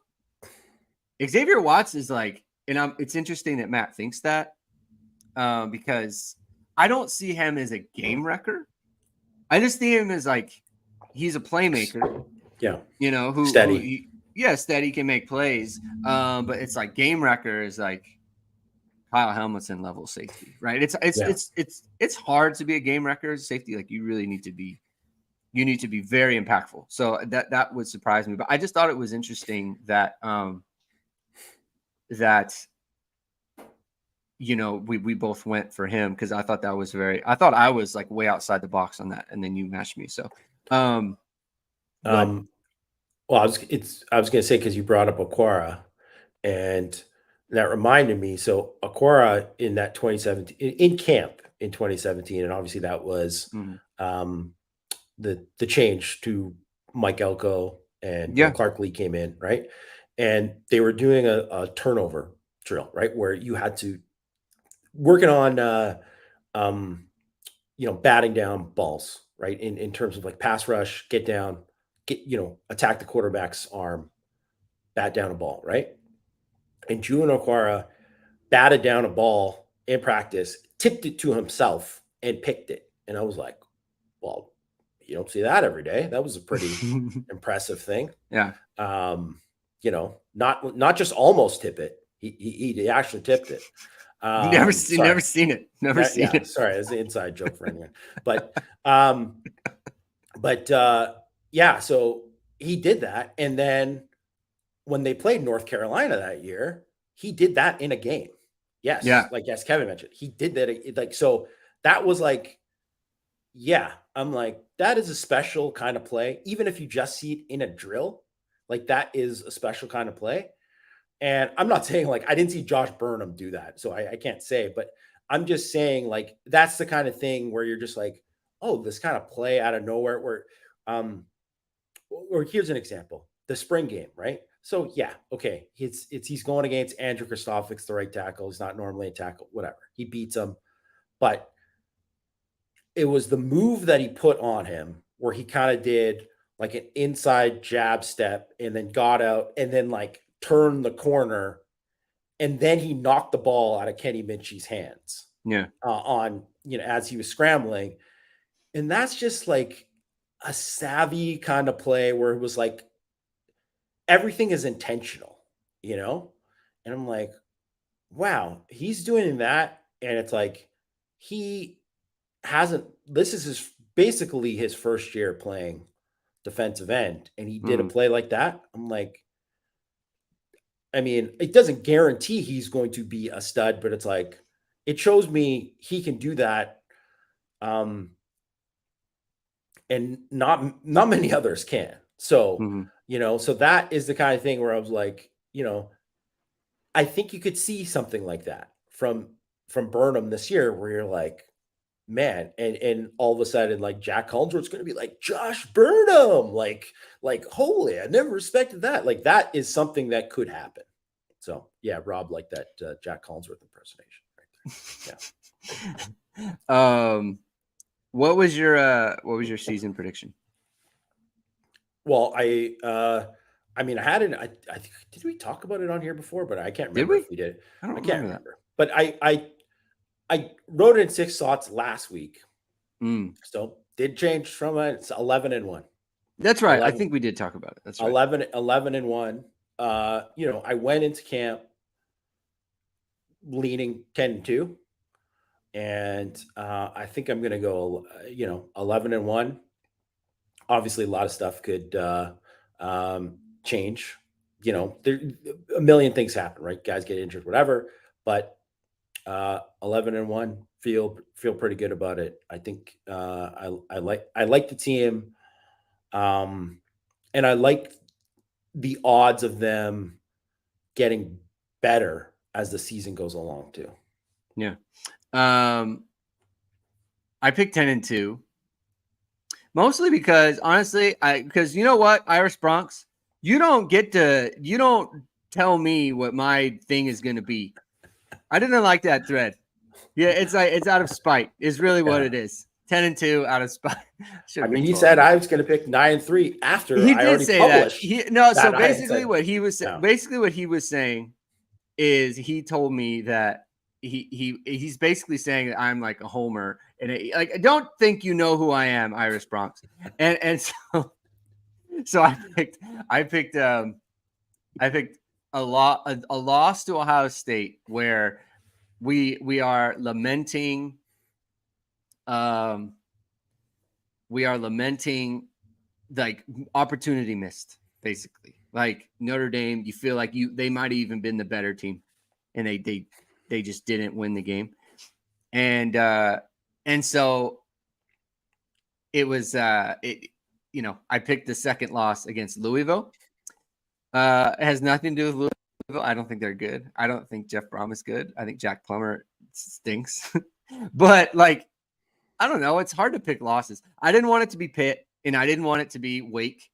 Xavier Watts is like, and it's interesting that Matt thinks that because I don't see him as a game wrecker. I just see him as like, he's a playmaker. Yeah. Who steady. Steady, can make plays. But it's like game wrecker is like Kyle Helmutson level safety, right? It's hard to be a game wrecker as safety. Like you really need to be very impactful. So that would surprise me. But I just thought it was interesting that we both went for him because I thought I was like way outside the box on that, and then you matched me. So well, I was going to say, because you brought up Aquara, and that reminded me. So Aquara in that 2017 in camp in 2017, and obviously that was the change to Mike Elko and Clark Lee came in, right? And they were doing a turnover drill, right, where you had to working on batting down balls, right, in terms of like pass rush, get down, attack the quarterback's arm, bat down a ball, right? And Julian Aquara batted down a ball in practice, tipped it to himself, and picked it. And I was like, well, you don't see that every day. That was a pretty impressive thing. Yeah. Not just almost tip it. He actually tipped it. Never seen it. Never seen it. Sorry, it's an inside joke for anyone. But so he did that. And then when they played North Carolina that year, he did that in a game. Yes. Yeah. Like, as Kevin mentioned, he did that. Like, so that was like, yeah, I'm like, that is a special kind of play. Even if you just see it in a drill, like that is a special kind of play. And I'm not saying like, I didn't see Josh Burnham do that, so I can't say, but I'm just saying like, that's the kind of thing where you're just like, oh, this kind of play out of nowhere where, or here's an example, the spring game, right? So yeah, okay, he's going against Andrew Kristofic, the right tackle. He's not normally a tackle, whatever. He beats him, but it was the move that he put on him where he kind of did like an inside jab step and then got out and then like turned the corner and then he knocked the ball out of Kenny Minchie's hands. Yeah. On, as he was scrambling. And that's just like a savvy kind of play where it was like everything is intentional, And I'm like, wow, he's doing that. And it's like he hasn't, this is basically his first year playing defensive end. And he did a play like that. I'm like, I mean, it doesn't guarantee he's going to be a stud, but it's like, it shows me he can do that. And not many others can. So, so that is the kind of thing where I was like, I think you could see something like that from Burnham this year, where you're like, man, and all of a sudden, like Jack Collinsworth's going to be like Josh Burnham, like holy, I never respected that. Like that is something that could happen. So yeah, Rob liked that Jack Collinsworth impersonation right there. Yeah. What was your season prediction? Well, I mean, I had it. I think, did we talk about it on here before? But I can't remember if we did. I can't remember. But I wrote it in 6 thoughts last week. So did change from it's 11-1. That's right. 11, I think we did talk about it. That's right. 11-1. I went into camp leaning 10-2. And I think I'm going to go, 11-1. Obviously, a lot of stuff could change. There a million things happen, right? Guys get injured, whatever. But 11-1, feel pretty good about it. I think I like the team, and I like the odds of them getting better as the season goes along too. Yeah. I picked 10-2, mostly because honestly, because you know what, Irish Bronx, you don't tell me what my thing is going to be. I didn't like that thread. Yeah. It's like, it's out of spite is really what it is. 10-2 out of spite. I mean, he said I was going to pick 9-3 after he I did already say published. So basically what he was saying is he told me that he's basically saying that I'm like a homer, and I don't think you know who I am, Irish Bronx, and so I picked a loss to Ohio State, where we are lamenting like opportunity missed, basically. Like Notre Dame, you feel like they might have even been the better team, and they just didn't win the game. And so it was I picked the second loss against Louisville. It has nothing to do with Louisville. I don't think they're good. I don't think Jeff Brom is good. I think Jack Plummer stinks. But like, I don't know. It's hard to pick losses. I didn't want it to be Pitt, and I didn't want it to be Wake.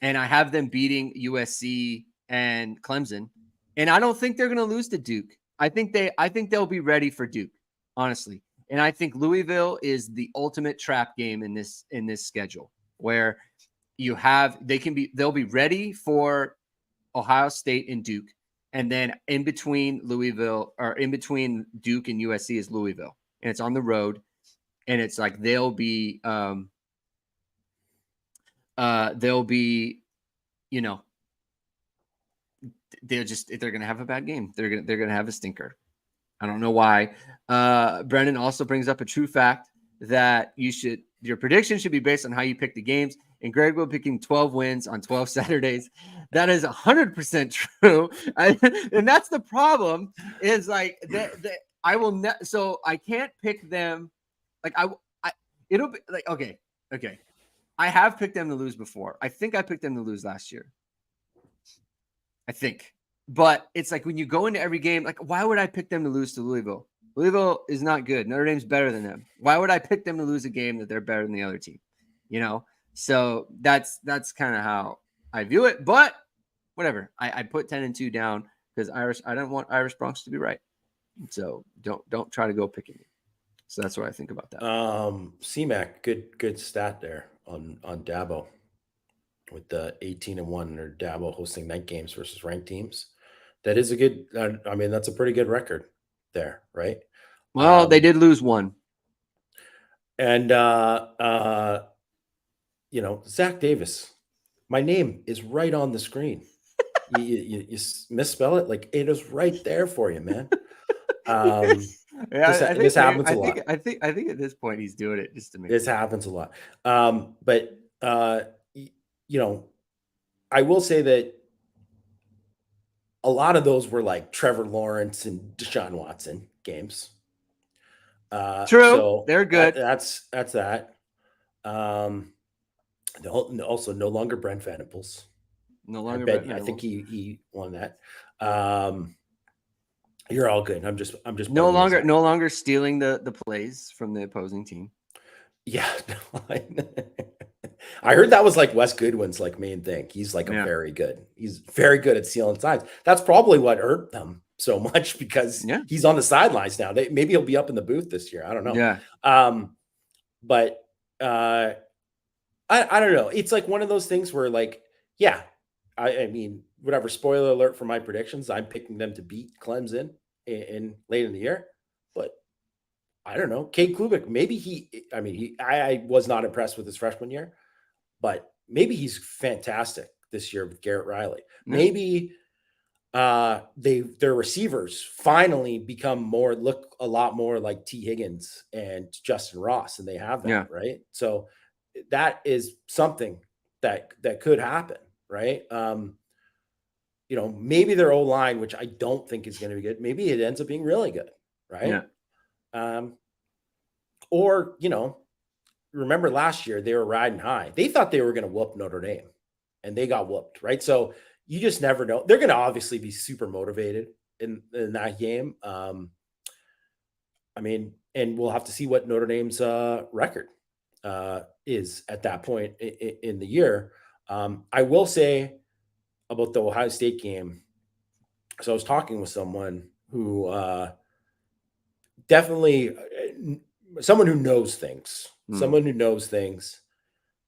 And I have them beating USC and Clemson. And I don't think they're going to lose to Duke. I think they'll be ready for Duke, honestly. And I think Louisville is the ultimate trap game in this schedule, where they'll be ready for Ohio State and Duke. And then in between Louisville, or in between Duke and USC, is Louisville. And it's on the road. And it's like they're going to have a bad game. They're going to have a stinker. I don't know why. Brendan also brings up a true fact that your prediction should be based on how you pick the games. And Greg will be picking 12 wins on 12 Saturdays. That is 100% true. And that's the problem, is like I will so I can't pick them. Like it'll be like, okay. I have picked them to lose before. I think I picked them to lose last year. I think. But it's like when you go into every game, like, why would I pick them to lose to Louisville? Louisville is not good. Notre Dame's better than them. Why would I pick them to lose a game that they're better than the other team? So that's kind of how I view it. But whatever. I put 10-2 down because I don't want Irish Bronx to be right. So don't try to go picking me. So that's what I think about that. CMAC, good stat there on Dabo with the 18-1 or Dabo hosting night games versus ranked teams. That is a good. I mean, that's a pretty good record there, right? Well, they did lose one. And Zach Davis, my name is right on the screen. you misspell it, like it is right there for you, man. This happens a lot. I think at this point he's doing it just to make. This happens a lot. But I will say that a lot of those were like Trevor Lawrence and Deshaun Watson games. True, so they're good. That's that. Also, no longer Brent Venables. No longer. I think he won that. You're all good. I'm just no longer stealing the plays from the opposing team. Yeah, I heard that was like Wes Goodwin's like main thing. He's like very good. He's very good at stealing signs. That's probably what hurt them so much because he's on the sidelines now. Maybe he'll be up in the booth this year. I don't know. Yeah. But I don't know. It's like one of those things where like, yeah, I mean, whatever. Spoiler alert for my predictions. I'm picking them to beat Clemson in late in the year, but I don't know. Cade Klubnik, maybe I was not impressed with his freshman year, but maybe he's fantastic this year with Garrett Riley. Maybe their receivers finally look a lot more like T. Higgins and Justin Ross, and they have that, right? So that is something that could happen, right? Maybe their O-line, which I don't think is going to be good, maybe it ends up being really good, right? Yeah. Or, remember last year they were riding high. They thought they were going to whoop Notre Dame and they got whooped, right? So you just never know. They're going to obviously be super motivated in that game. And we'll have to see what Notre Dame's record is at that point in the year. I will say about the Ohio State game. So I was talking with someone who definitely someone who knows things,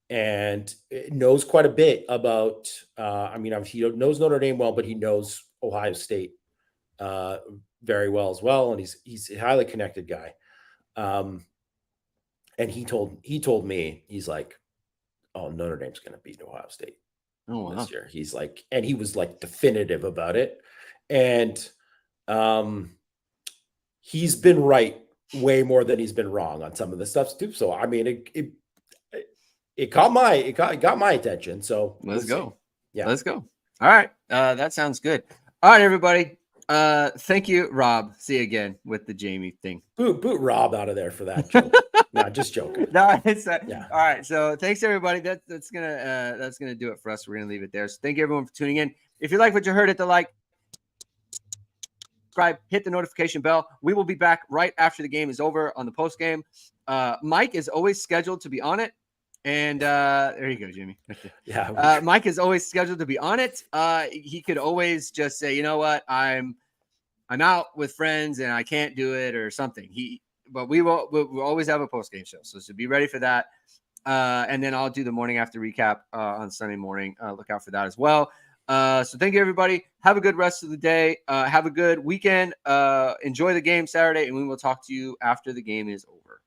and knows quite a bit about, obviously he knows Notre Dame well, but he knows Ohio State very well as well. And he's a highly connected guy. And he told me, he's like, oh, Notre Dame's going to beat Ohio State this year. He's like, and he was like definitive about it. And he's been right way more than he's been wrong on some of the stuff too. So I mean, it got my attention. So let's go. Yeah, let's go. All right, that sounds good. All right, everybody. Thank you, Rob. See you again with the Jamie thing. Boot Rob out of there for that joke. No, just joking. No, it's All right. So thanks everybody. That's gonna do it for us. We're gonna leave it there. So thank you everyone for tuning in. If you like what you heard, hit the like, subscribe, hit the notification bell. We will be back right after the game is over on the post game. Mike is always scheduled to be on it. And there you go, Jimmy. Yeah. Mike is always scheduled to be on it. He could always just say, you know what, I'm out with friends and I can't do it or something. But we'll always have a post game show, so be ready for that. And then I'll do the morning after recap on Sunday morning. Look out for that as well. So thank you, everybody. Have a good rest of the day. Have a good weekend. Enjoy the game Saturday, and we will talk to you after the game is over.